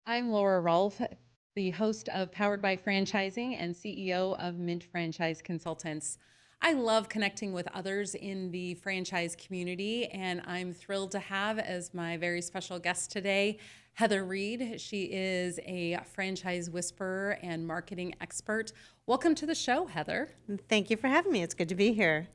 I'm Laura Rolfe, the host of Powered by Franchising and CEO of Mint Franchise Consultants. I love connecting with others in the franchise community, and I'm thrilled to have as my very special guest today Heather Reid. She is a franchise whisperer and marketing expert. Welcome to the show, Heather. Thank you for having me. It's good to be here.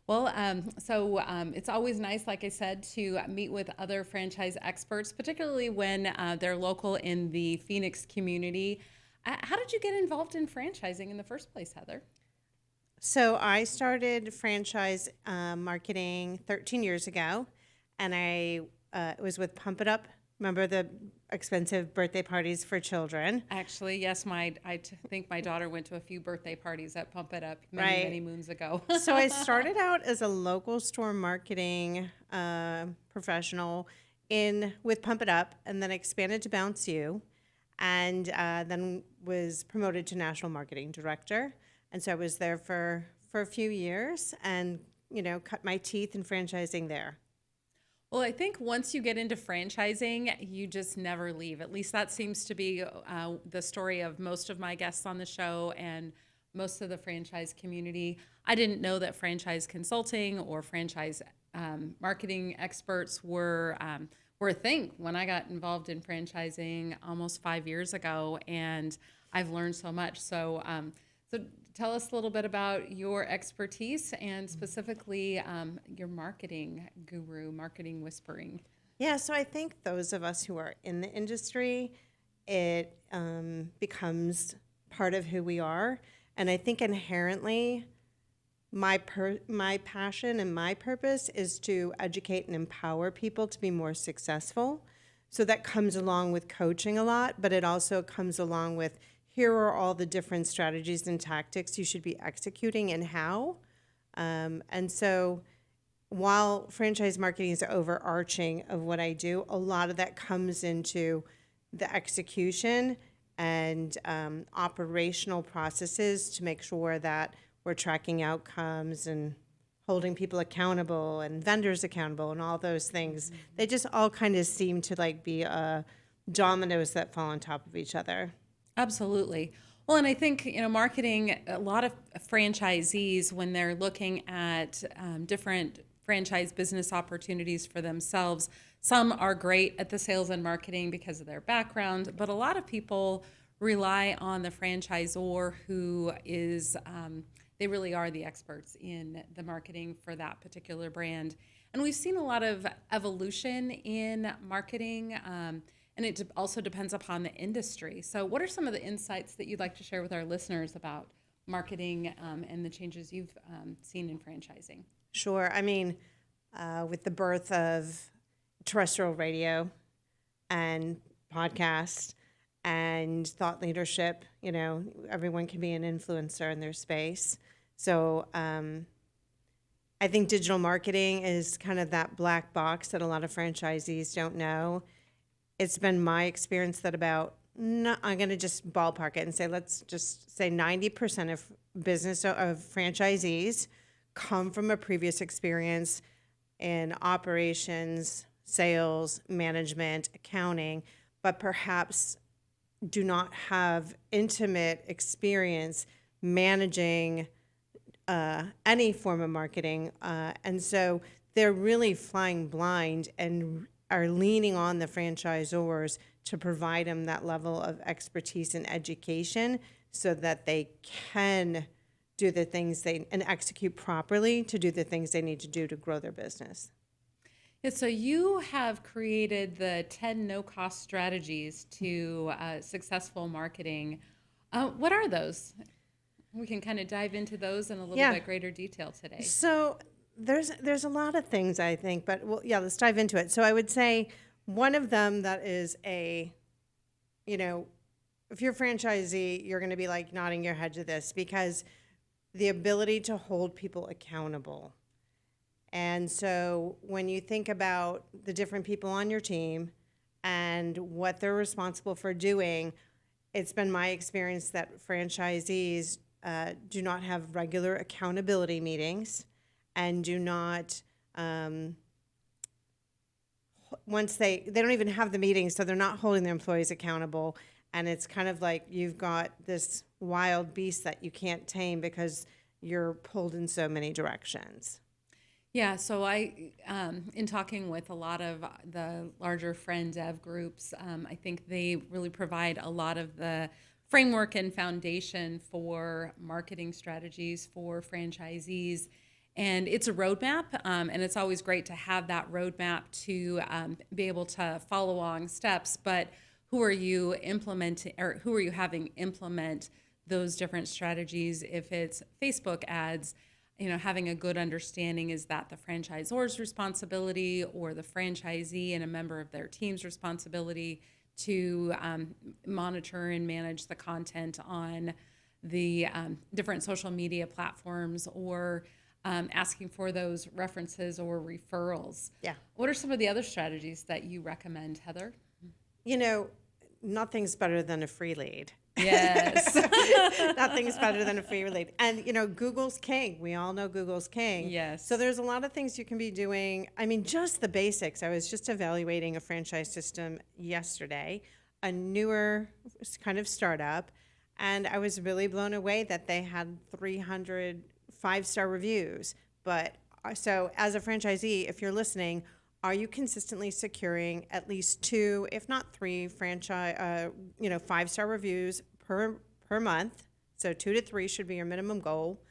It's always nice, like I said, to meet with other franchise experts, particularly when they're local in the Phoenix community. How did you get involved in franchising in the first place, Heather? So I started franchise marketing 13 years ago, and I was with Pump It Up. Remember the expensive birthday parties for children? Actually, yes, think my daughter went to a few birthday parties at Pump It Up many Right. moons ago. So I started out as a local store marketing professional in with Pump It Up, and then expanded to Bounce You, and then was promoted to national marketing director. And so I was there for a few years, and cut my teeth in franchising there. Well, I think once you get into franchising, you just never leave. At least that seems to be the story of most of my guests on the show and most of the franchise community. I didn't know that franchise consulting or franchise marketing experts were a thing when I got involved in franchising almost 5 years ago, and I've learned so much. So tell us a little bit about your expertise and specifically your marketing guru, marketing whispering. Yeah, so I think those of us who are in the industry, it becomes part of who we are. And I think inherently, my passion and my purpose is to educate and empower people to be more successful. So that comes along with coaching a lot, but it also comes along with here are all the different strategies and tactics you should be executing and how. And so while franchise marketing is overarching of what I do, a lot of that comes into the execution and operational processes to make sure that we're tracking outcomes and holding people accountable and vendors accountable and all those things. They just all kind of seem to like be dominoes that fall on top of each other. Absolutely. Well, and I think, marketing, a lot of franchisees, when they're looking at different franchise business opportunities for themselves, some are great at the sales and marketing because of their background, but a lot of people rely on the franchisor who is, they really are the experts in the marketing for that particular brand. And we've seen a lot of evolution in marketing. And it also depends upon the industry. So what are some of the insights that you'd like to share with our listeners about marketing and the changes you've seen in franchising? Sure. I mean, with the birth of terrestrial radio and podcast and thought leadership, everyone can be an influencer in their space. So I think digital marketing is kind of that black box that a lot of franchisees don't know. It's been my experience that I'm going to just ballpark it and say, let's just say 90% of of franchisees come from a previous experience in operations, sales, management, accounting, but perhaps do not have intimate experience managing any form of marketing. And so they're really flying blind and are leaning on the franchisors to provide them that level of expertise and education so that they can do the things and execute properly to do the things they need to do to grow their business. Yeah, so you have created the 10 no-cost strategies to successful marketing. What are those? We can kind of dive into those in a little bit greater detail today. So there's a lot of things, I think, but let's dive into it. So I would say one of them that is if you're a franchisee, you're going to be like nodding your head to this because the ability to hold people accountable. And so when you think about the different people on your team and what they're responsible for doing, it's been my experience that franchisees do not have regular accountability meetings and do not once they don't even have the meetings, so they're not holding their employees accountable. And it's kind of like you've got this wild beast that you can't tame because you're pulled in so many directions. Yeah, so in talking with a lot of the larger friend dev groups, I think they really provide a lot of the framework and foundation for marketing strategies for franchisees. And it's a roadmap, and it's always great to have that roadmap to be able to follow along steps. But who are you implementing, or who are you having implement those different strategies? If it's Facebook ads, having a good understanding, is that the franchisor's responsibility or the franchisee and a member of their team's responsibility to monitor and manage the content on the different social media platforms, or asking for those references or referrals. Yeah. What are some of the other strategies that you recommend, Heather? Nothing's better than a free lead. Yes. Nothing's better than a free lead. And, Google's king. We all know Google's king. Yes. So there's a lot of things you can be doing. I mean, just the basics. I was just evaluating a franchise system yesterday, a newer kind of startup, and I was really blown away that they had 300 5-star reviews. But so as a franchisee, if you're listening, are you consistently securing at least 2, if not 3 franchise, 5-star reviews per month? So 2 to 3 should be your minimum goal,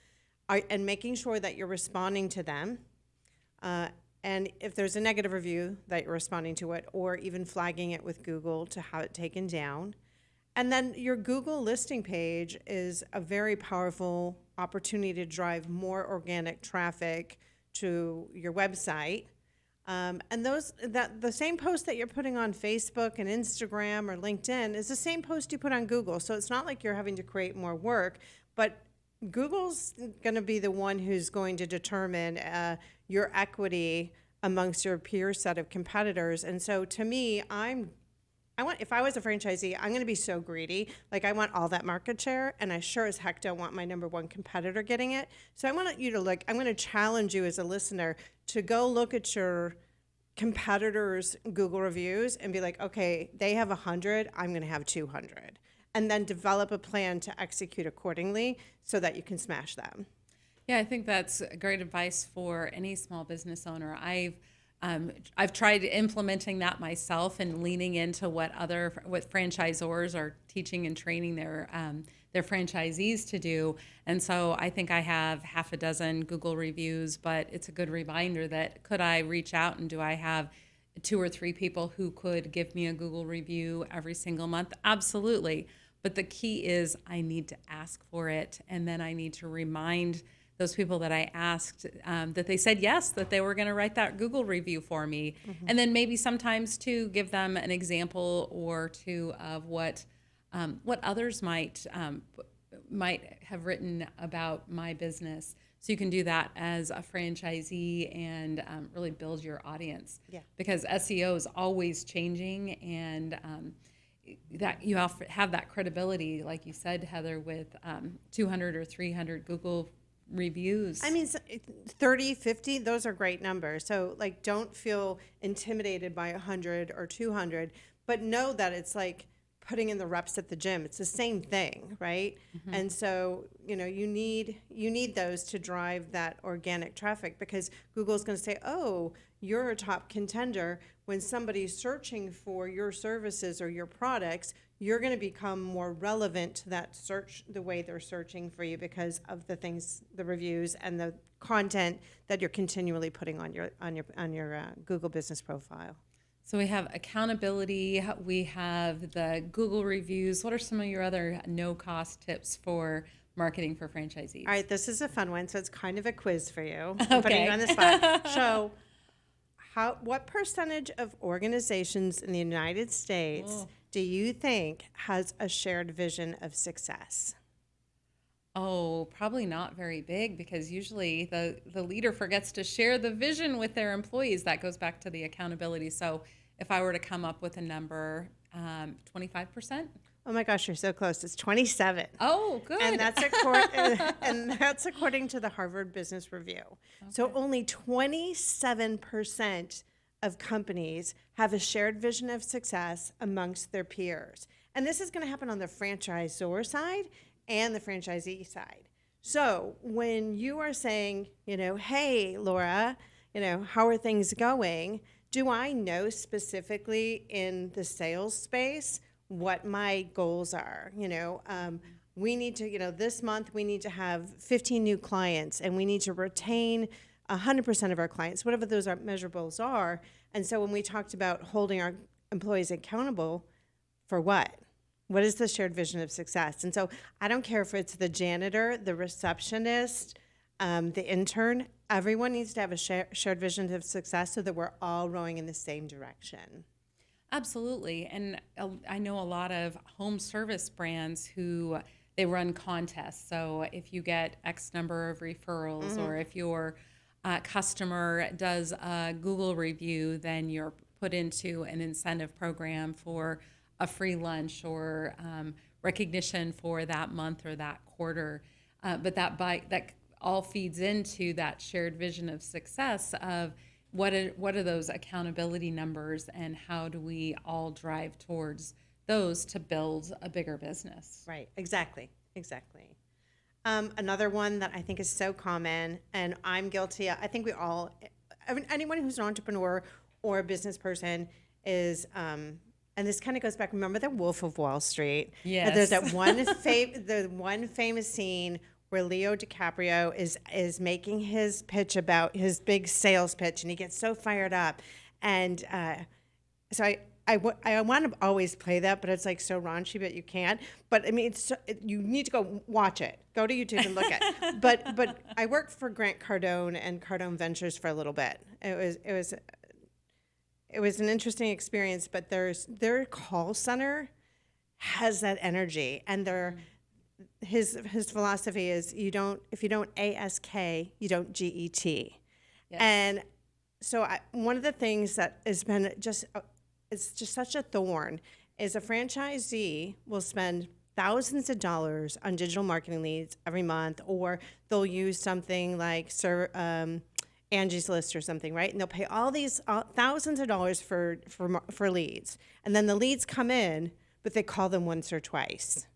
and making sure that you're responding to them. And if there's a negative review, that you're responding to it, or even flagging it with Google to have it taken down. And then your Google listing page is a very powerful opportunity to drive more organic traffic to your website. And the same post that you're putting on Facebook and Instagram or LinkedIn is the same post you put on Google. So it's not like you're having to create more work, but Google's going to be the one who's going to determine your equity amongst your peer set of competitors. And so to me, if I was a franchisee, I'm going to be so greedy. Like, I want all that market share, and I sure as heck don't want my number one competitor getting it. So I want you to I'm going to challenge you as a listener to go look at your competitors' Google reviews and be like, okay, they have 100, I'm going to have 200. And then develop a plan to execute accordingly so that you can smash them. Yeah, I think that's great advice for any small business owner. I've tried implementing that myself and leaning into what franchisors are teaching and training their franchisees to do. And so I think I have half a dozen Google reviews, but it's a good reminder that could I reach out, and do I have 2 or 3 people who could give me a Google review every single month? Absolutely. But the key is I need to ask for it, and then I need to remind those people that I asked that they said yes, that they were going to write that Google review for me. Mm-hmm. And then maybe sometimes to give them an example or two of what others might have written about my business. So you can do that as a franchisee and really build your audience. Yeah. Because SEO is always changing, and that you have that credibility, like you said, Heather, with 200 or 300 Google reviews. I mean, 30, 50, those are great numbers. So don't feel intimidated by 100 or 200, but know that it's like putting in the reps at the gym. It's the same thing, right? Mm-hmm. And so, you need those to drive that organic traffic, because Google's going to say, oh, you're a top contender. When somebody's searching for your services or your products, you're going to become more relevant to that search, the way they're searching for you, because of the things, the reviews and the content that you're continually putting on your Google business profile. So we have accountability, we have the Google reviews. What are some of your other no-cost tips for marketing for franchisees? All right, this is a fun one, so it's kind of a quiz for you. Okay. I'm putting you on the spot. So, what percentage of organizations in the United States do you think has a shared vision of success? Oh, probably not very big, because usually the leader forgets to share the vision with their employees. That goes back to the accountability. So if I were to come up with a number, 25%? Oh my gosh, you're so close. It's 27. Oh, good. And that's according to the Harvard Business Review. Okay. So only 27% of companies have a shared vision of success amongst their peers. And this is going to happen on the franchisor side and the franchisee side. So when you are saying, hey, Laura, how are things going? Do I know specifically in the sales space what my goals are? We need to, this month we need to have 15 new clients, and we need to retain 100% of our clients, whatever those measurables are. And so when we talked about holding our employees accountable for what? What is the shared vision of success? And so I don't care if it's the janitor, the receptionist, the intern. Everyone needs to have a shared vision of success so that we're all rowing in the same direction. Absolutely. And I know a lot of home service brands who they run contests. So if you get X number of referrals, or if your customer does a Google review, then you're put into an incentive program for a free lunch or recognition for that month or that quarter. But that all feeds into that shared vision of success of what are those accountability numbers, and how do we all drive towards those to build a bigger business? Right, exactly. Another one that I think is so common, and I'm guilty, I think anyone who's an entrepreneur or a business person is, and this kind of goes back, remember the Wolf of Wall Street? Yes. There's that the one famous scene where Leo DiCaprio is making his pitch about his big sales pitch, and he gets so fired up. And so I want to always play that, but it's like so raunchy, but you can't. But I mean, you need to go watch it. Go to YouTube and look at it. But I worked for Grant Cardone and Cardone Ventures for a little bit. It was an interesting experience, but their call center has that energy, and his philosophy is if you don't ASK, you don't GET. Yes. And so one of the things that has been it's just such a thorn is a franchisee will spend thousands of dollars on digital marketing leads every month, or they'll use something like Angie's List or something, right? And they'll pay all these thousands of dollars for leads, and then the leads come in, but they call them once or twice.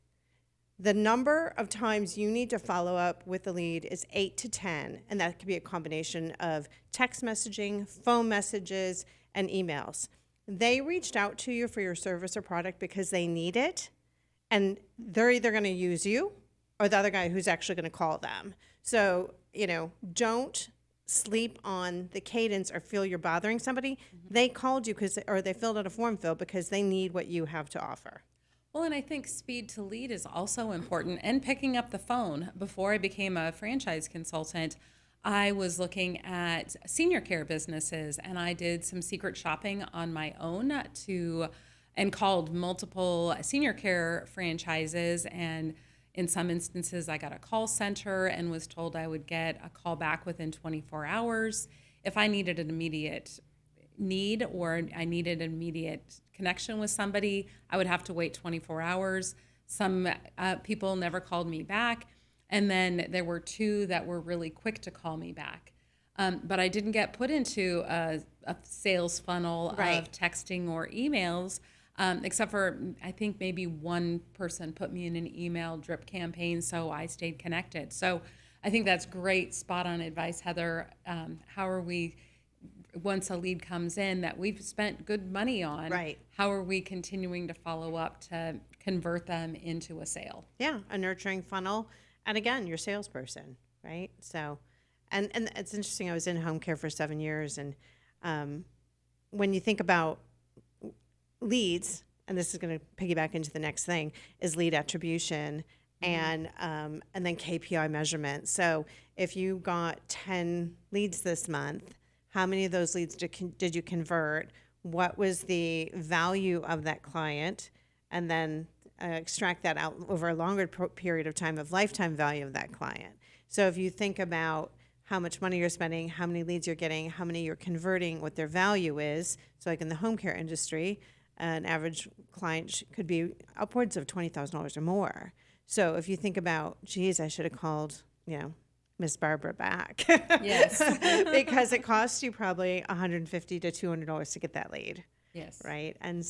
The number of times you need to follow up with the lead is 8 to 10, and that could be a combination of text messaging, phone messages, and emails. They reached out to you for your service or product because they need it, and they're either going to use you or the other guy who's actually going to call them. So, don't sleep on the cadence or feel you're bothering somebody. Mm-hmm. They called you or they filled out a form fill because they need what you have to offer. Well, and I think speed to lead is also important, and picking up the phone. Before I became a franchise consultant, I was looking at senior care businesses, and I did some secret shopping on my own and called multiple senior care franchises. And in some instances, I got a call center and was told I would get a call back within 24 hours. If I needed an immediate need or I needed an immediate connection with somebody, I would have to wait 24 hours. Some people never called me back. And then there were 2 that were really quick to call me back. But I didn't get put into a sales funnel of texting or emails, except for I think maybe one person put me in an email drip campaign, so I stayed connected. So I think that's great spot on advice, Heather. How are we, once a lead comes in that we've spent good money on, how are we continuing to follow up to convert them into a sale? Yeah, a nurturing funnel. And again, your salesperson, right? So, and it's interesting. I was in home care for 7 years, and when you think about leads, and this is going to piggyback into the next thing, is lead attribution and then KPI measurement. So, if you got 10 leads this month, how many of those leads did you convert? What was the value of that client? And then extract that out over a longer period of time of lifetime value of that client. So if you think about how much money you're spending, how many leads you're getting, how many you're converting, what their value is. So like in the home care industry, an average client could be upwards of $20,000 or more. So if you think about, geez, I should have called, Miss Barbara back. Yes. Because it costs you probably $150 to $200 to get that lead. Yes. Right. And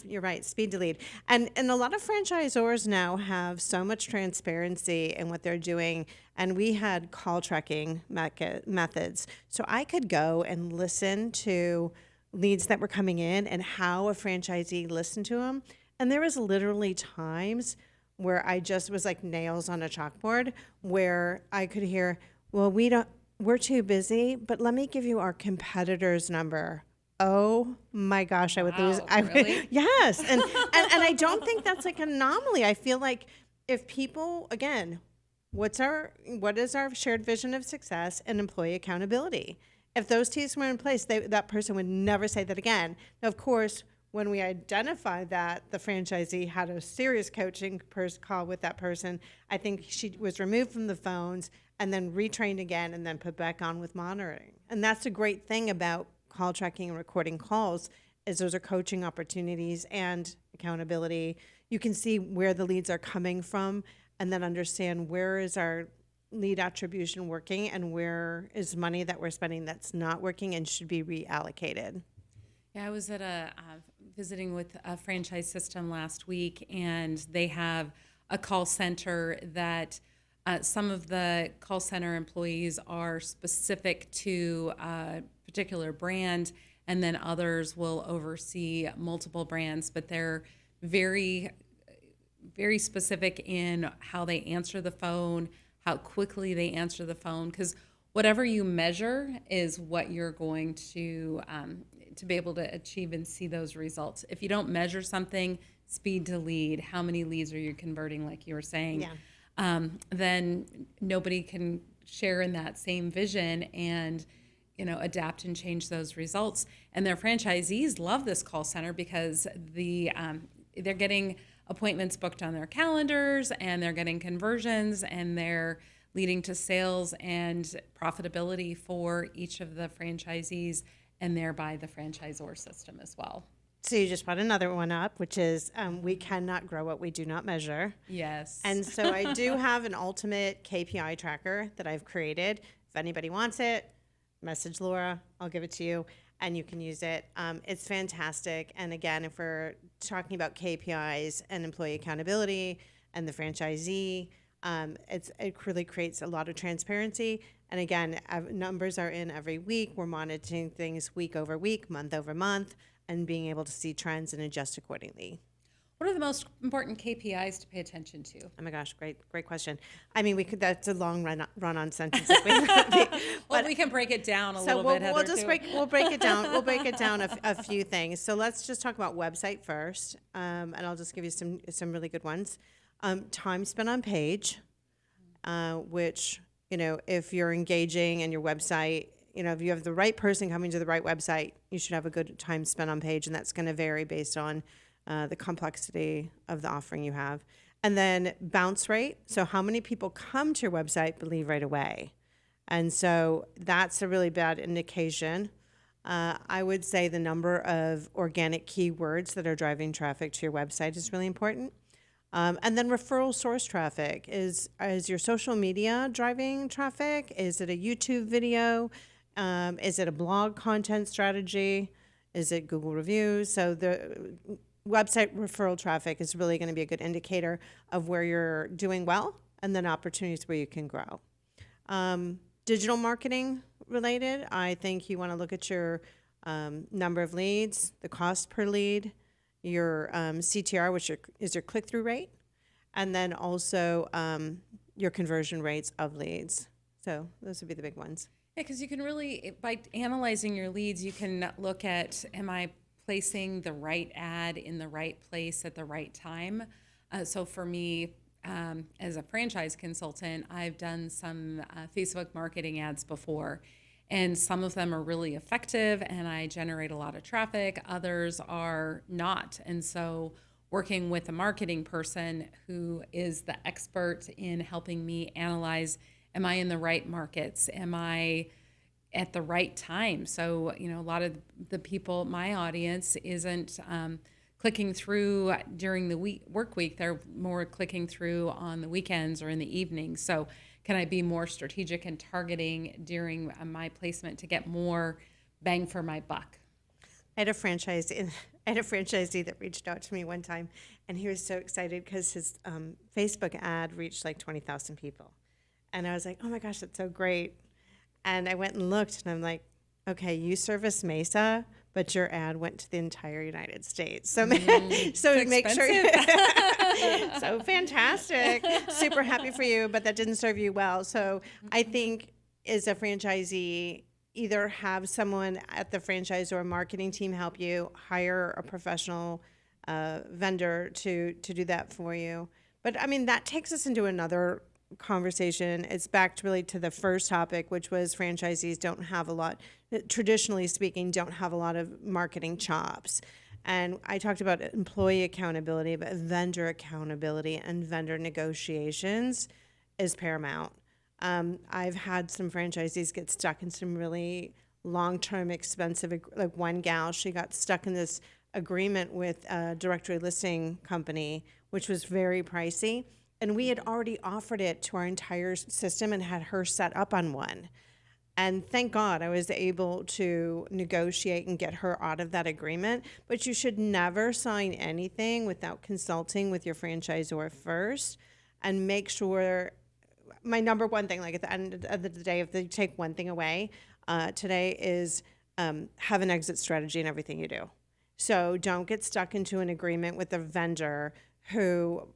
you're right, speed to lead. And a lot of franchisors now have so much transparency in what they're doing. And we had call tracking methods. So I could go and listen to leads that were coming in and how a franchisee listened to them. And there was literally times where I just was like nails on a chalkboard, where I could hear, well, we're too busy, but let me give you our competitor's number. Oh my gosh, I would lose. Really? Yes. And I don't think that's like an anomaly. I feel like if people, again, what is our shared vision of success and employee accountability? If those T's were in place, that person would never say that again. Now, of course, when we identified that the franchisee had a serious coaching call with that person, I think she was removed from the phones and then retrained again and then put back on with monitoring. And that's a great thing about call tracking and recording calls, is those are coaching opportunities and accountability. You can see where the leads are coming from and then understand where is our lead attribution working and where is money that we're spending that's not working and should be reallocated. Yeah, I was at visiting with a franchise system last week, and they have a call center that some of the call center employees are specific to a particular brand, and then others will oversee multiple brands, but they're very, very specific in how they answer the phone, how quickly they answer the phone, because whatever you measure is what you're going to be able to achieve and see those results. If you don't measure something, speed to lead, how many leads are you converting, like you were saying, then nobody can share in that same vision and adapt and change those results. And their franchisees love this call center because they're getting appointments booked on their calendars, and they're getting conversions, and they're leading to sales and profitability for each of the franchisees, and thereby the franchisor system as well. So you just brought another one up, which is we cannot grow what we do not measure. Yes. And so I do have an ultimate KPI tracker that I've created. If anybody wants it, message Laura, I'll give it to you, and you can use it. It's fantastic. And again, if we're talking about KPIs and employee accountability and the franchisee, it really creates a lot of transparency. And again, numbers are in every week. We're monitoring things week over week, month over month, and being able to see trends and adjust accordingly. What are the most important KPIs to pay attention to? Oh my gosh, great question. I mean, that's a long run-on sentence. Well, we can break it down a little bit, Heather, we'll break it down. We'll break it down a few things. So let's just talk about website first, and I'll just give you some really good ones. Time spent on page, which, if you're engaging in your website, if you have the right person coming to the right website, you should have a good time spent on page, and that's going to vary based on the complexity of the offering you have. And then bounce rate. So how many people come to your website but leave right away? And so that's a really bad indication. I would say the number of organic keywords that are driving traffic to your website is really important. And then referral source traffic. Is your social media driving traffic? Is it a YouTube video? Is it a blog content strategy? Is it Google reviews? So the website referral traffic is really going to be a good indicator of where you're doing well and then opportunities where you can grow. Digital marketing related, I think you want to look at your number of leads, the cost per lead, your CTR, which is your click-through rate, and then also your conversion rates of leads. So those would be the big ones. Yeah, because you can really, by analyzing your leads, you can look at, am I placing the right ad in the right place at the right time? So for me, as a franchise consultant, I've done some Facebook marketing ads before, and some of them are really effective and I generate a lot of traffic. Others are not. And so working with a marketing person who is the expert in helping me analyze, am I in the right markets? Am I at the right time? So, a lot of the people, my audience isn't clicking through during the work week. They're more clicking through on the weekends or in the evenings. So can I be more strategic and targeting during my placement to get more bang for my buck? I had a franchisee that reached out to me one time, and he was so excited because his Facebook ad reached like 20,000 people. And I was like, oh my gosh, that's so great. And I went and looked, and I'm like, okay, you service Mesa, but your ad went to the entire United States. So, so make sure. So fantastic. Super happy for you, but that didn't serve you well. So I think as a franchisee, either have someone at the franchisor marketing team help you, hire a professional vendor to do that for you. But I mean, that takes us into another conversation. It's back to really to the first topic, which was franchisees don't have a lot, traditionally speaking, don't have a lot of marketing chops. And I talked about employee accountability, but vendor accountability and vendor negotiations is paramount. I've had some franchisees get stuck in some really long-term expensive, like one gal, she got stuck in this agreement with a directory listing company, which was very pricey. And we had already offered it to our entire system and had her set up on one. And thank God I was able to negotiate and get her out of that agreement. But you should never sign anything without consulting with your franchisor first, and make sure. My number one thing, like at the end of the day, if they take one thing away today, is have an exit strategy in everything you do. So don't get stuck into an agreement with a vendor who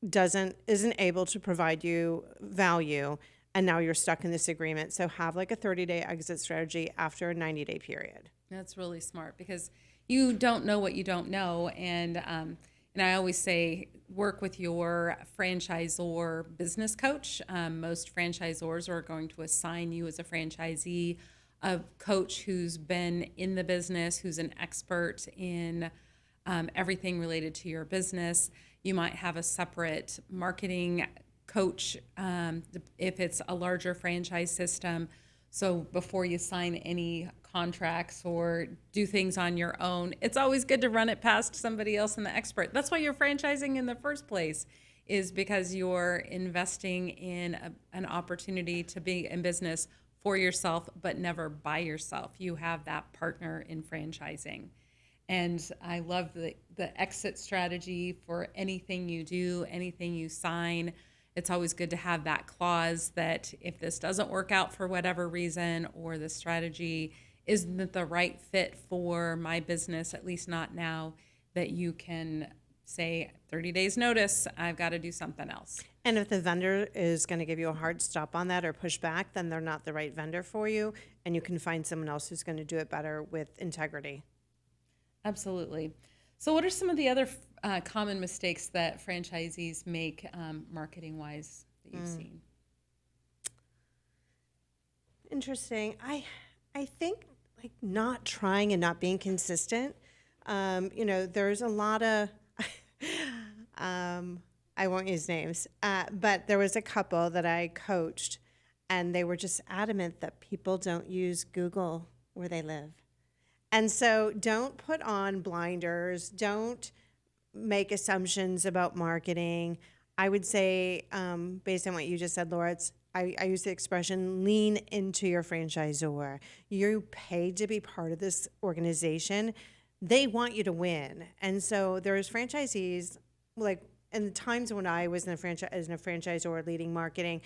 isn't able to provide you value, and now you're stuck in this agreement. So have like a 30-day exit strategy after a 90-day period. That's really smart, because you don't know what you don't know. And I always say, work with your franchisor business coach. Most franchisors are going to assign you as a franchisee a coach who's been in the business, who's an expert in everything related to your business. You might have a separate marketing coach if it's a larger franchise system. So before you sign any contracts or do things on your own, it's always good to run it past somebody else and the expert. That's why you're franchising in the first place, is because you're investing in an opportunity to be in business for yourself, but never by yourself. You have that partner in franchising. And I love the exit strategy for anything you do, anything you sign. It's always good to have that clause that if this doesn't work out for whatever reason, or the strategy isn't the right fit for my business, at least not now, that you can say 30 days notice, I've got to do something else. And if the vendor is going to give you a hard stop on that or push back, then they're not the right vendor for you, and you can find someone else who's going to do it better with integrity. Absolutely. So what are some of the other common mistakes that franchisees make marketing-wise that you've seen? Interesting. I think like not trying and not being consistent. There's a lot of, I won't use names, but there was a couple that I coached, and they were just adamant that people don't use Google where they live. And so don't put on blinders. Don't make assumptions about marketing. I would say, based on what you just said, Laura, I use the expression, lean into your franchisor. You're paid to be part of this organization. They want you to win. And so there's franchisees, like in the times when I was in a franchisor leading marketing,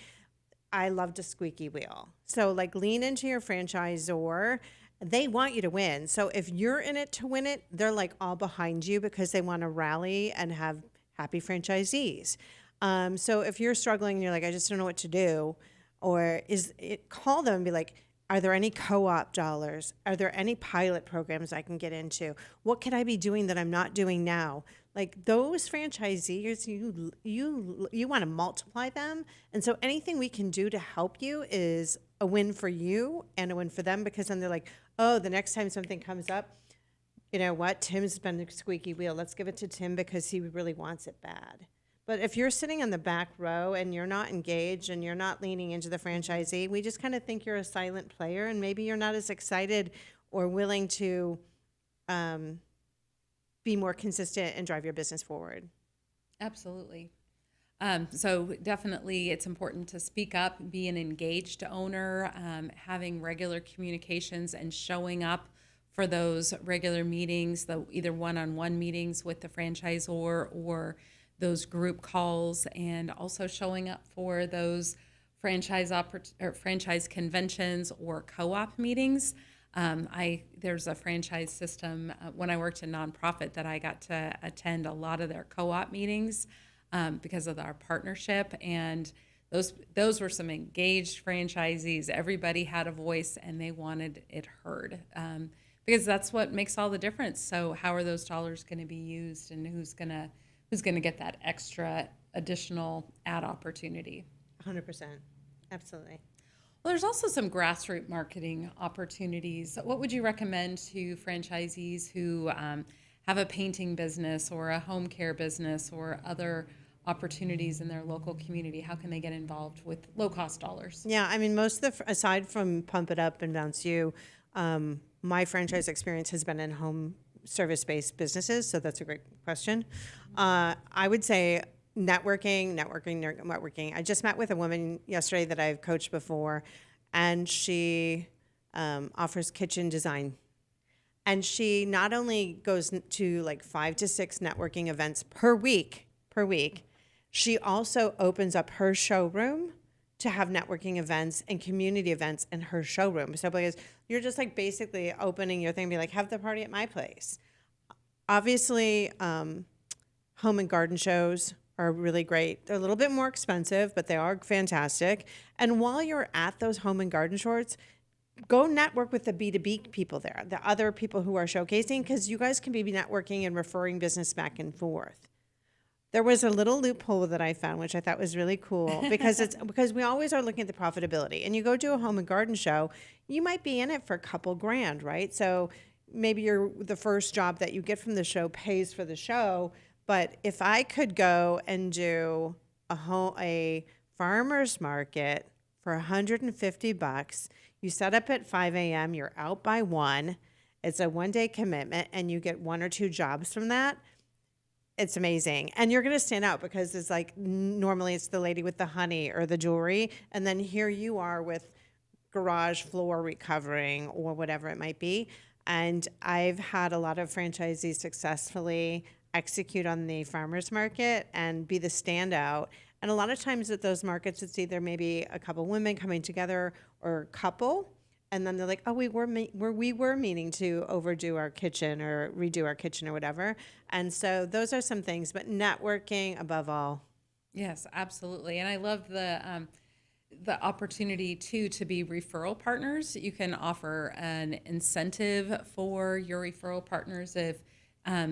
I loved a squeaky wheel. So like lean into your franchisor. They want you to win. So if you're in it to win it, they're like all behind you because they want to rally and have happy franchisees. So if you're struggling and you're like, I just don't know what to do, or call them and be like, are there any co-op dollars? Are there any pilot programs I can get into? What could I be doing that I'm not doing now? Like those franchisees, you want to multiply them. And so anything we can do to help you is a win for you and a win for them, because then they're like, oh, the next time something comes up, you know what? Tim's been the squeaky wheel. Let's give it to Tim because he really wants it bad. But if you're sitting in the back row and you're not engaged and you're not leaning into the franchisee, we just kind of think you're a silent player, and maybe you're not as excited or willing to be more consistent and drive your business forward. Absolutely. So definitely it's important to speak up, be an engaged owner, having regular communications and showing up for those regular meetings, the either one-on-one meetings with the franchisor or those group calls, and also showing up for those franchise conventions or co-op meetings. There's a franchise system when I worked in nonprofit that I got to attend a lot of their co-op meetings because of our partnership, and those were some engaged franchisees. Everybody had a voice and they wanted it heard because that's what makes all the difference. So how are those dollars going to be used, and who's gonna get that extra additional ad opportunity? 100%. Absolutely. Well, there's also some grassroots marketing opportunities. What would you recommend to franchisees who have a painting business or a home care business or other opportunities in their local community? How can they get involved with low-cost dollars? Yeah, I mean, most of the, aside from Pump It Up and Bounce You, my franchise experience has been in home service-based businesses, so that's a great question. I would say networking. I just met with a woman yesterday that I've coached before, and she offers kitchen design. And she not only goes to like 5 to 6 networking events per week, she also opens up her showroom to have networking events and community events in her showroom. So because you're just like basically opening your thing and be like, have the party at my place. Obviously, home and garden shows are really great. They're a little bit more expensive, but they are fantastic. And while you're at those home and garden shows, go network with the B2B people there, the other people who are showcasing, because you guys can be networking and referring business back and forth. There was a little loophole that I found, which I thought was really cool, because we always are looking at the profitability. And you go to a home and garden show, you might be in it for a couple grand, right? So maybe the first job that you get from the show pays for the show. But if I could go and do a farmer's market for $150, you set up at 5 a.m., you're out by 1, it's a 1-day commitment, and you get 1 or 2 jobs from that. It's amazing. And you're going to stand out because it's like normally it's the lady with the honey or the jewelry. And then here you are with garage floor recovering or whatever it might be. And I've had a lot of franchisees successfully execute on the farmer's market and be the standout. And a lot of times at those markets, it's either maybe a couple women coming together or a couple. And then they're like, oh, we were meaning to overdo our kitchen or redo our kitchen or whatever. And so those are some things, but networking above all. Yes, absolutely. And I love the opportunity too to be referral partners. You can offer an incentive for your referral partners. If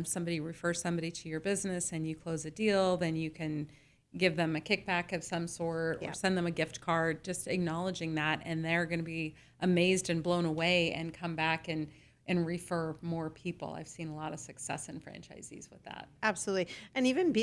somebody refers somebody to your business and you close a deal, then you can give them a kickback of some sort or send them a gift card, just acknowledging that, and they're going to be amazed and blown away and come back and refer more people. I've seen a lot of success in franchisees with that. Absolutely. And even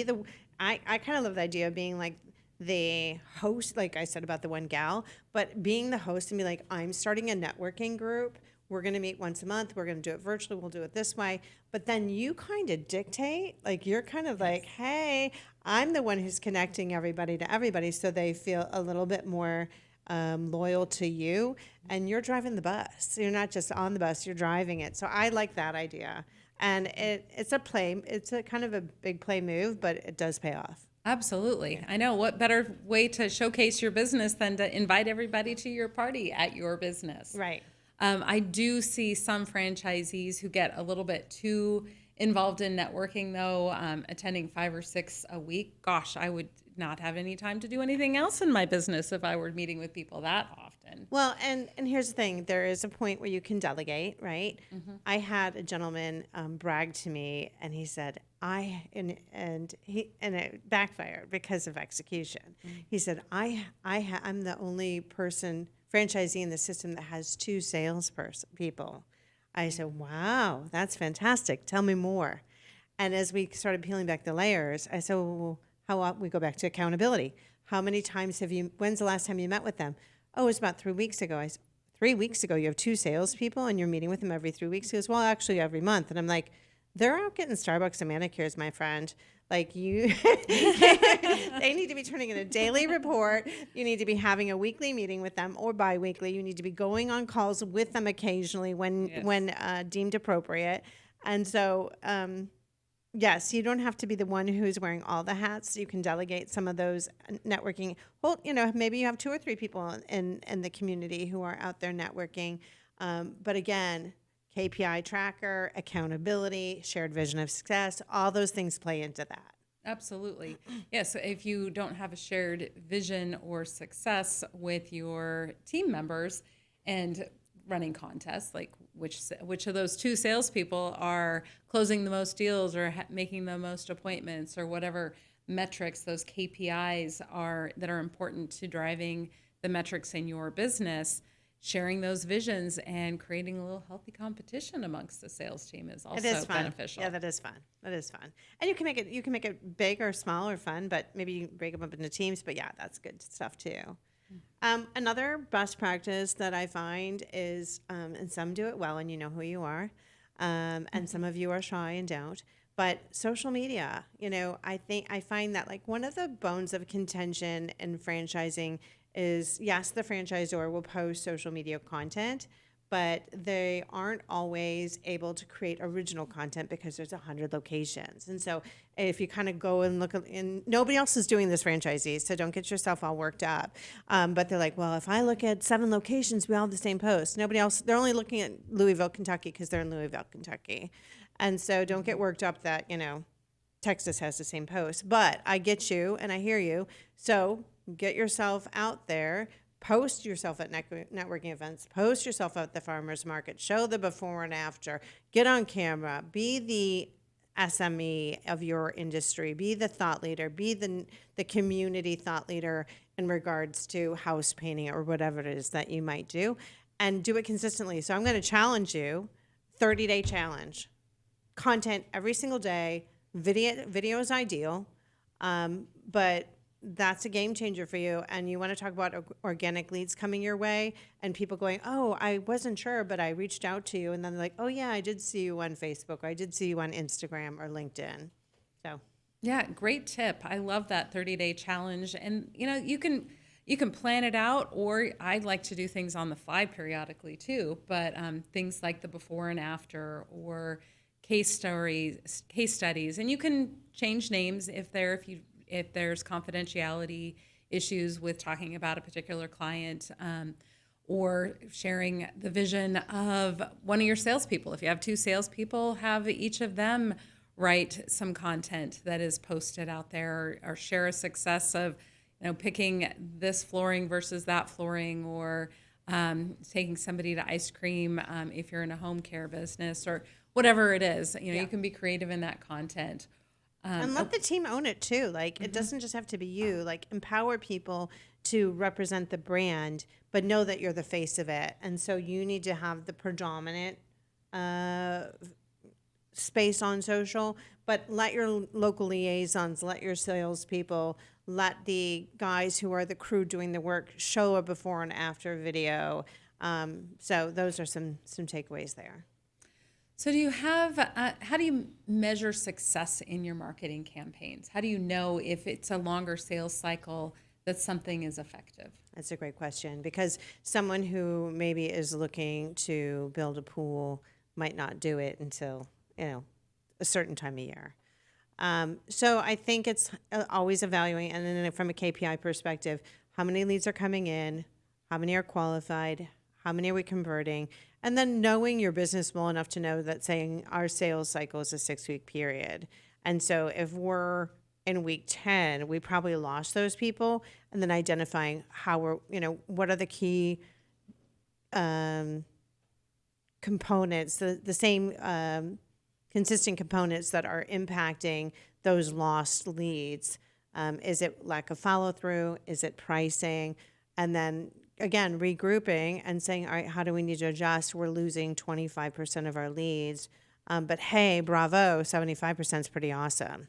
I kind of love the idea of being like the host, like I said about the one gal, but being the host and be like, I'm starting a networking group. We're going to meet once a month. We're going to do it virtually. We'll do it this way. But then you kind of dictate, like you're kind of like, hey, I'm the one who's connecting everybody to everybody, so they feel a little bit more loyal to you. And you're driving the bus. You're not just on the bus, you're driving it. So I like that idea. And it's a kind of a big play move, but it does pay off. Absolutely. I know. What better way to showcase your business than to invite everybody to your party at your business? Right. I do see some franchisees who get a little bit too involved in networking, though, attending 5 or 6 a week. Gosh, I would not have any time to do anything else in my business if I were meeting with people that often. Well, and here's the thing. There is a point where you can delegate, right? Mm-hmm. I had a gentleman brag to me, and he said, and it backfired because of execution. Mm-hmm. He said, I'm the only franchisee in the system that has 2 people. I said, wow, that's fantastic. Tell me more. And as we started peeling back the layers, I said, well, we go back to accountability. How many times when's the last time you met with them? Oh, it was about 3 weeks ago. I said, 3 weeks ago, you have 2 salespeople and you're meeting with them every 3 weeks? He goes, well, actually every month. And I'm like, they're out getting Starbucks and manicures, my friend. Like you, they need to be turning in a daily report. You need to be having a weekly meeting with them or biweekly. You need to be going on calls with them occasionally when deemed appropriate. And so, yes, you don't have to be the one who's wearing all the hats. You can delegate some of those networking. Well, maybe you have 2 or 3 people in the community who are out there networking. But again, KPI tracker, accountability, shared vision of success, all those things play into that. Absolutely. Yes. If you don't have a shared vision or success with your team members and running contests, like which of those 2 salespeople are closing the most deals or making the most appointments or whatever metrics, those KPIs are that are important to driving the metrics in your business, sharing those visions and creating a little healthy competition amongst the sales team is also beneficial. Yeah, that is fun. That is fun. And you can make it big or small or fun, but maybe you break them up into teams. But yeah, that's good stuff too. Another best practice that I find is, and some do it well, and you know who you are, and some of you are shy and don't. But social media, I find that like one of the bones of contention in franchising is, yes, the franchisor will post social media content, but they aren't always able to create original content because there's 100 locations. And so if you kind of go and look, and nobody else is doing this, franchisees, so don't get yourself all worked up. But they're like, well, if I look at 7 locations, we all have the same post. Nobody else, they're only looking at Louisville, Kentucky because they're in Louisville, Kentucky. And so don't get worked up that, Texas has the same post. But I get you and I hear you. So get yourself out there, post yourself at networking events, post yourself at the farmers market, show the before and after, get on camera, be the SME of your industry, be the thought leader, be the community thought leader in regards to house painting or whatever it is that you might do, and do it consistently. So I'm going to challenge you, 30-day challenge, content every single day. Video is ideal, but that's a game changer for you. And you want to talk about organic leads coming your way and people going, oh, I wasn't sure, but I reached out to you. And then they're like, oh yeah, I did see you on Facebook, or I did see you on Instagram or LinkedIn. So yeah, great tip. I love that 30-day challenge. And you can plan it out, or I'd like to do things on the fly periodically too. But things like the before and after, or case studies, and you can change names if there's confidentiality issues with talking about a particular client, or sharing the vision of one of your salespeople. If you have 2 salespeople, have each of them write some content that is posted out there, or share a success of, picking this flooring versus that flooring, or taking somebody to ice cream if you're in a home care business, or whatever it is. You can be creative in that content. And let the team own it too. Like, it doesn't just have to be you. Like, empower people to represent the brand, but know that you're the face of it. And so you need to have the predominant space on social, but let your local liaisons, let your salespeople, let the guys who are the crew doing the work show a before and after video. So those are some takeaways there. So do you have, how do you measure success in your marketing campaigns? How do you know if it's a longer sales cycle that something is effective? That's a great question, because someone who maybe is looking to build a pool might not do it until, a certain time of year. So I think it's always evaluating, and then from a KPI perspective, how many leads are coming in, how many are qualified, how many are we converting, and then knowing your business well enough to know that, saying our sales cycle is a 6-week period. And so if we're in week 10, we probably lost those people, and then identifying how we're, what are the key components, the same consistent components that are impacting those lost leads. Is it lack of follow through? Is it pricing? And then again, regrouping and saying, all right, how do we need to adjust? We're losing 25% of our leads, but hey, bravo, 75% is pretty awesome.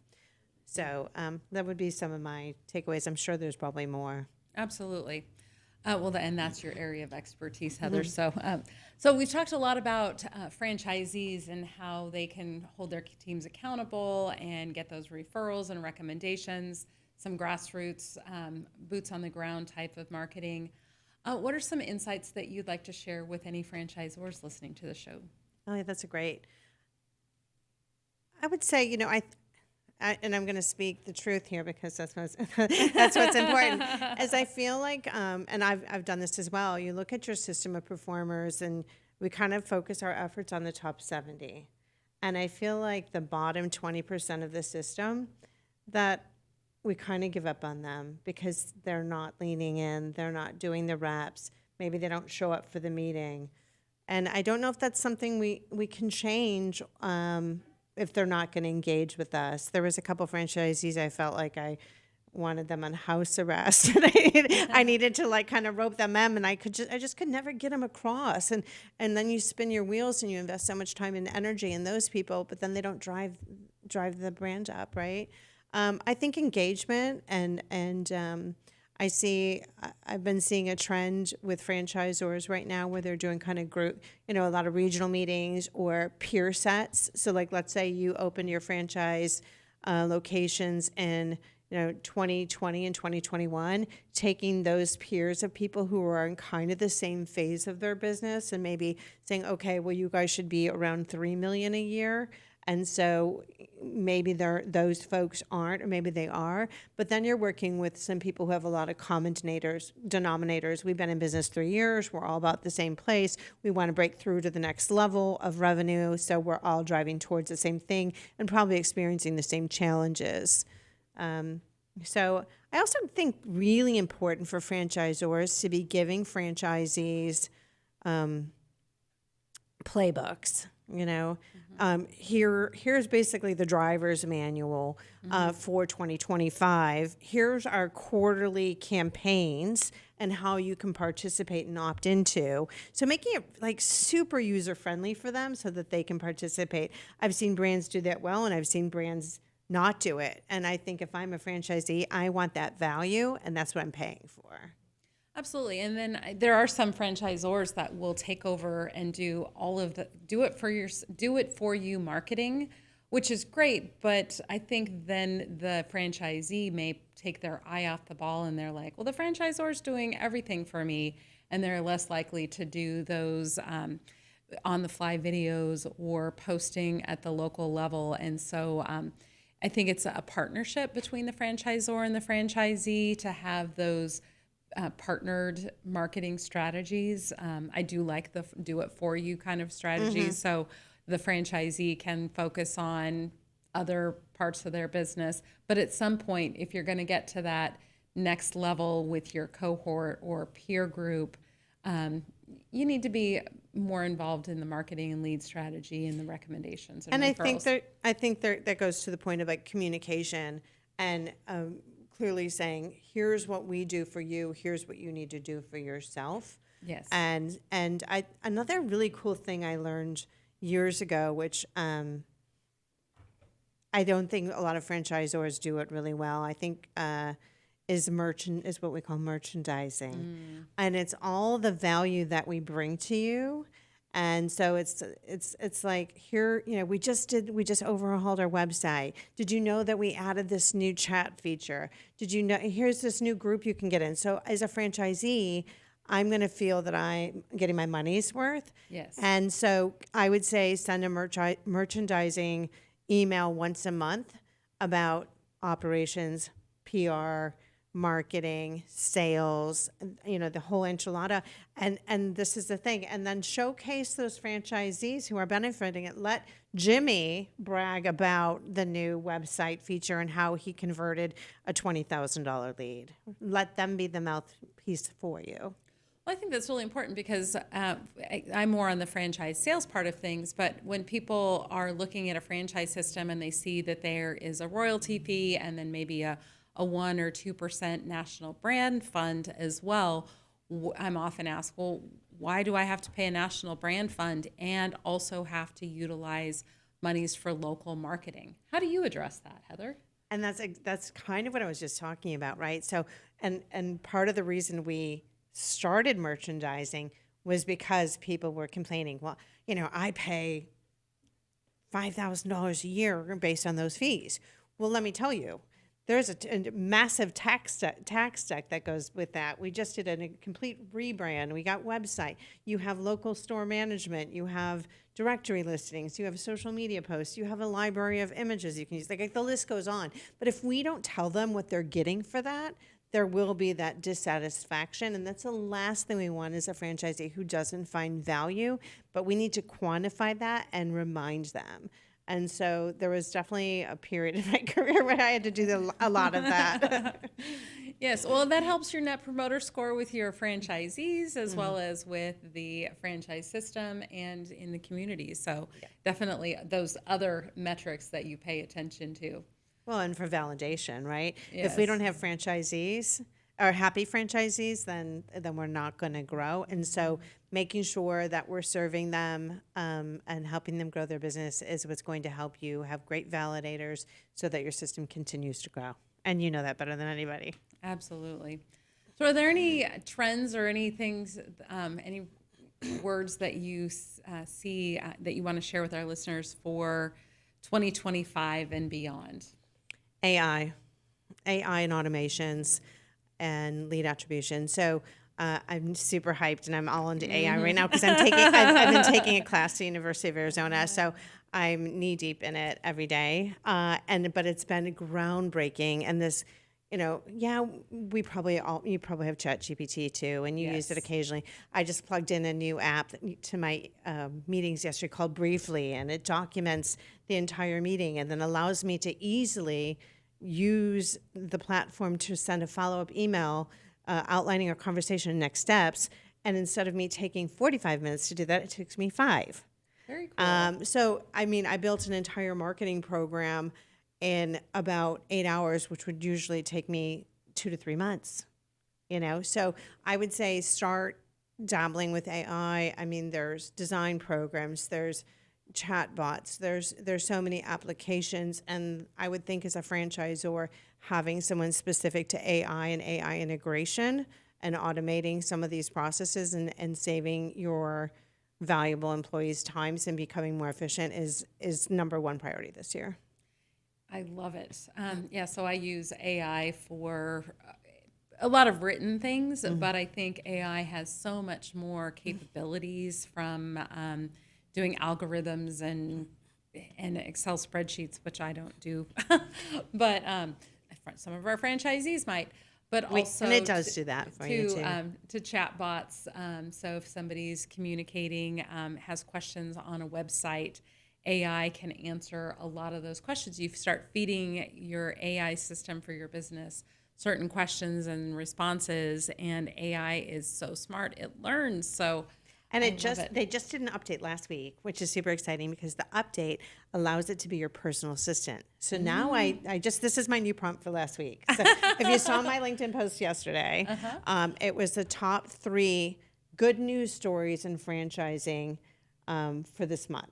So that would be some of my takeaways. I'm sure there's probably more. Absolutely. And that's your area of expertise, Heather. So we've talked a lot about franchisees and how they can hold their teams accountable and get those referrals and recommendations, some grassroots, boots on the ground type of marketing. What are some insights that you'd like to share with any franchisors listening to the show? Oh, yeah, that's a great. I would say, and I'm going to speak the truth here because that's what's that's what's important. As I feel like, and I've done this as well. You look at your system of performers, and we kind of focus our efforts on the top 70, and I feel like the bottom 20% of the system, that we kind of give up on them because they're not leaning in, they're not doing the reps, maybe they don't show up for the meeting, and I don't know if that's something we can change. If they're not going to engage with us. There was a couple franchisees I felt like I wanted them on house arrest, and I needed to like kind of rope them in, and I just could never get them across. And then you spin your wheels and you invest so much time and energy in those people, but then they don't drive the brand up, right? I think engagement and I've been seeing a trend with franchisors right now where they're doing kind of group, a lot of regional meetings or peer sets. So like, let's say you open your franchise locations in, 2020 and 2021, taking those peers of people who are in kind of the same phase of their business and maybe saying, okay, well, you guys should be around 3 million a year. And so maybe those folks aren't, or maybe they are. But then you're working with some people who have a lot of common denominators. We've been in business 3 years. We're all about the same place. We want to break through to the next level of revenue. So we're all driving towards the same thing and probably experiencing the same challenges. So I also think really important for franchisors to be giving franchisees playbooks. Here's basically the driver's manual for 2025. Here's our quarterly campaigns and how you can participate and opt into. So making it like super user friendly for them so that they can participate. I've seen brands do that well, and I've seen brands not do it. And I think if I'm a franchisee, I want that value, and that's what I'm paying for. Absolutely. And then there are some franchisors that will take over and do all of the do it for you marketing, which is great, but I think then the franchisee may take their eye off the ball and they're like, well, the franchisor is doing everything for me, and they're less likely to do those on the fly videos or posting at the local level. And so I think it's a partnership between the franchisor and the franchisee to have those partnered marketing strategies. I do like the do it for you kind of strategies. So the franchisee can focus on other parts of their business. But at some point, if you're going to get to that next level with your cohort or peer group, you need to be more involved in the marketing and lead strategy and the recommendations and referrals. I think that goes to the point of like communication and clearly saying, here's what we do for you, here's what you need to do for yourself. Yes. And another really cool thing I learned years ago, which I don't think a lot of franchisors do it really well. I think is what we call merchandising, and it's all the value that we bring to you. And so it's like here, we just overhauled our website. Did you know that we added this new chat feature? Did you know here's this new group you can get in? So as a franchisee, I'm going to feel that I'm getting my money's worth. Yes. And so I would say send a merchandising email once a month about operations, PR, marketing, sales, the whole enchilada. And this is the thing. And then showcase those franchisees who are benefiting it. Let Jimmy brag about the new website feature and how he converted a $20,000 lead. Let them be the mouthpiece for you. Well, I think that's really important because I'm more on the franchise sales part of things, but when people are looking at a franchise system and they see that there is a royalty fee and then maybe a 1 or 2% national brand fund as well, I'm often asked, well, why do I have to pay a national brand fund and also have to utilize monies for local marketing? How do you address that, Heather? And that's kind of what I was just talking about, right? So, and part of the reason we started merchandising was because people were complaining, well, I pay $5,000 a year based on those fees. Well, let me tell you, there's a massive tax deck that goes with that. We just did a complete rebrand. We got website. You have local store management. You have directory listings. You have social media posts. You have a library of images you can use. Like the list goes on. But if we don't tell them what they're getting for that, there will be that dissatisfaction. And that's the last thing we want as a franchisee who doesn't find value. But we need to quantify that and remind them. And so there was definitely a period in my career where I had to do a lot of that. Yes, well, that helps your Net Promoter Score with your franchisees as well as with the franchise system and in the community. So definitely those other metrics that you pay attention to. Well, and for validation, right? Yes. If we don't have franchisees or happy franchisees, then we're not going to grow. And so making sure that we're serving them and helping them grow their business is what's going to help you have great validators so that your system continues to grow. And you know that better than anybody. Absolutely. So are there any trends or any things, any words that you see that you want to share with our listeners for 2025 and beyond? AI and automations and lead attribution. So I'm super hyped and I'm all into AI right now because I've been taking a class at the University of Arizona. So I'm knee deep in it every day. But it's been groundbreaking. And this, you probably have ChatGPT too, and you use it occasionally. I just plugged in a new app to my meetings yesterday called Briefly, and it documents the entire meeting and then allows me to easily use the platform to send a follow-up email outlining our conversation and next steps. And instead of me taking 45 minutes to do that, it takes me 5. Very cool. So, I built an entire marketing program in about 8 hours, which would usually take me 2 to 3 months, So I would say start dabbling with AI. There's design programs, there's chat bots, there's so many applications. And I would think as a franchisor, having someone specific to AI and AI integration and automating some of these processes and saving your valuable employees' times and becoming more efficient is number one priority this year. I love it. So I use AI for a lot of written things, but I think AI has so much more capabilities from doing algorithms and Excel spreadsheets, which I don't do, but some of our franchisees might. But also, and it does do that for you too. To chat bots. So if somebody's communicating, has questions on a website, AI can answer a lot of those questions. You start feeding your AI system for your business certain questions and responses, and AI is so smart, it learns. So, and they just did an update last week, which is super exciting because the update allows it to be your personal assistant. So now this is my new prompt for last week. So if you saw my LinkedIn post yesterday, it was the top 3 good news stories in franchising for this month.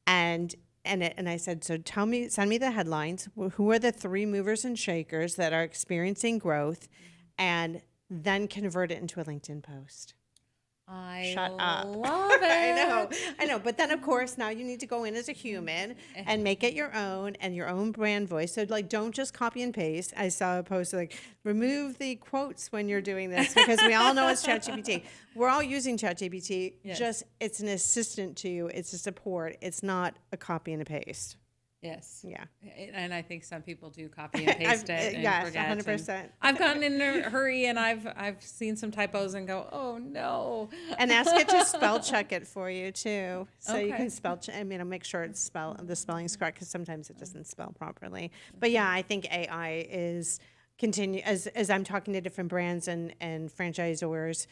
And I said, so send me the headlines. Who are the 3 movers and shakers that are experiencing growth, and then convert it into a LinkedIn post. Shut up. Love it. I know. But then, of course, now you need to go in as a human and make it your own and your own brand voice. So, don't just copy and paste. I saw a post remove the quotes when you're doing this because we all know it's ChatGPT. We're all using ChatGPT. Yes. Just it's an assistant to you. It's a support. It's not a copy and a paste. Yes. Yeah. And I think some people do copy and paste it and forget. 100%. And I've gotten in a hurry and I've seen some typos and go, oh no. And ask it to spell check it for you too, so you Okay. can spell check. I'll make sure the spelling's correct because sometimes it doesn't spell properly. But yeah, I think AI is as I'm talking to different brands and franchisors.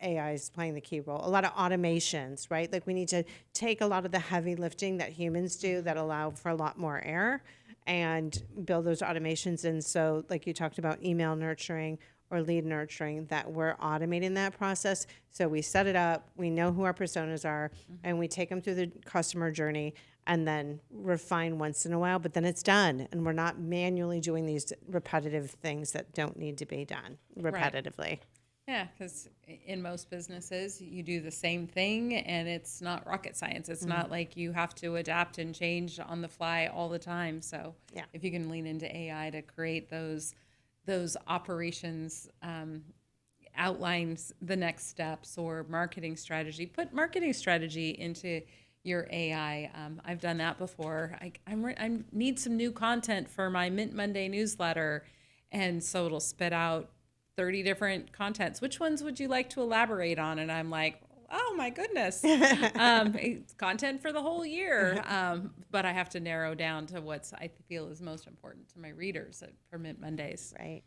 AI is playing the key role. A lot of automations, right? We need to take a lot of the heavy lifting that humans do that allow for a lot more error and build those automations. And so, you talked about email nurturing or lead nurturing, that we're automating that process. So we set it up, we know who our personas are, and we take them through the customer journey and then refine once in a while, but then it's done. And we're not manually doing these repetitive things that don't need to be done repetitively. Yeah, because in most businesses, you do the same thing and it's not rocket science. It's not like you have to adapt and change on the fly all the time. So Yeah. if you can lean into AI to create those operations, outlines the next steps or marketing strategy, put marketing strategy into your AI. I've done that before. I need some new content for my Mint Monday newsletter. And so it'll spit out 30 different contents. Which ones would you like to elaborate on? And I'm like, oh my goodness, it's content for the whole year. But I have to narrow down to what's I feel is most important to my readers for Mint Mondays. Right.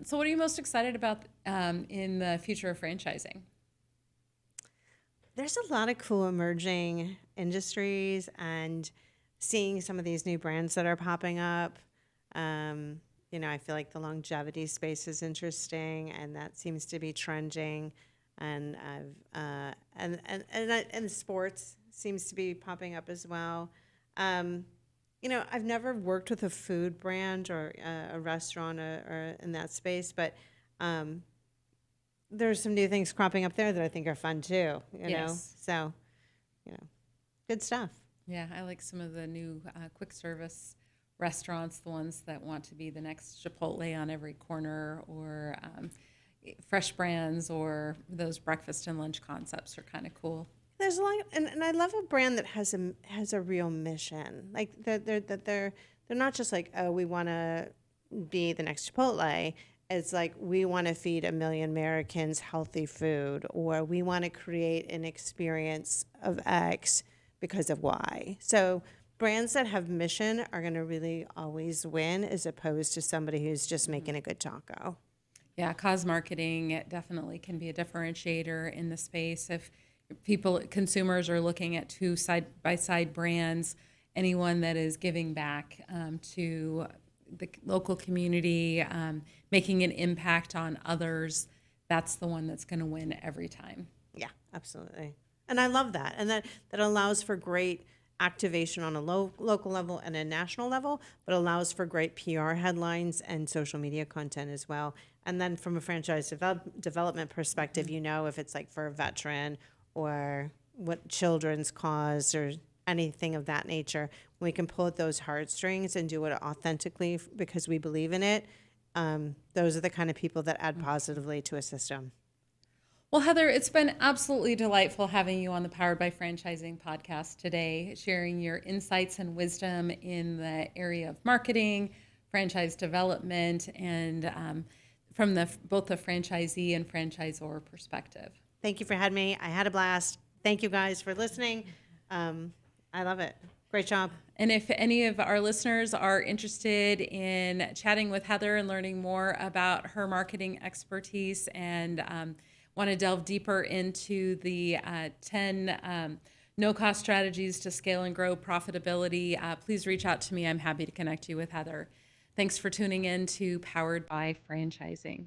So what are you most excited about in the future of franchising? There's a lot of cool emerging industries and seeing some of these new brands that are popping up. I feel like the longevity space is interesting, and that seems to be trending. And and sports seems to be popping up as well. I've never worked with a food brand or a restaurant or in that space, but there's some new things cropping up there that I think are fun too. Yes. So good stuff. Yeah, I like some of the new quick service restaurants, the ones that want to be the next Chipotle on every corner, or fresh brands, or those breakfast and lunch concepts are kind of cool. There's a lot, and I love a brand that has a real mission. Like they're not just like, oh, we want to be the next Chipotle. It's like, we want to feed 1 million Americans healthy food, or we want to create an experience of X because of Y. So brands that have mission are going to really always win, as opposed to somebody who's just making a good taco. Yeah, cause marketing definitely can be a differentiator in the space. If consumers are looking at two side-by-side brands, anyone that is giving back to the local community, making an impact on others, that's the one that's going to win every time. Yeah, absolutely. And I love that. And that allows for great activation on a local level and a national level, but allows for great PR headlines and social media content as well. And then from a franchise development perspective, if it's like for a veteran or what children's cause or anything of that nature, we can pull at those heartstrings and do it authentically because we believe in it. Those are the kind of people that add positively to a system. Well, Heather, it's been absolutely delightful having you on the Powered by Franchising podcast today, sharing your insights and wisdom in the area of marketing, franchise development, and from both the franchisee and franchisor perspective. Thank you for having me. I had a blast. Thank you guys for listening. I love it. Great job. And if any of our listeners are interested in chatting with Heather and learning more about her marketing expertise and want to delve deeper into the 10 no-cost strategies to scale and grow profitability, please reach out to me. I'm happy to connect you with Heather. Thanks for tuning in to Powered by Franchising.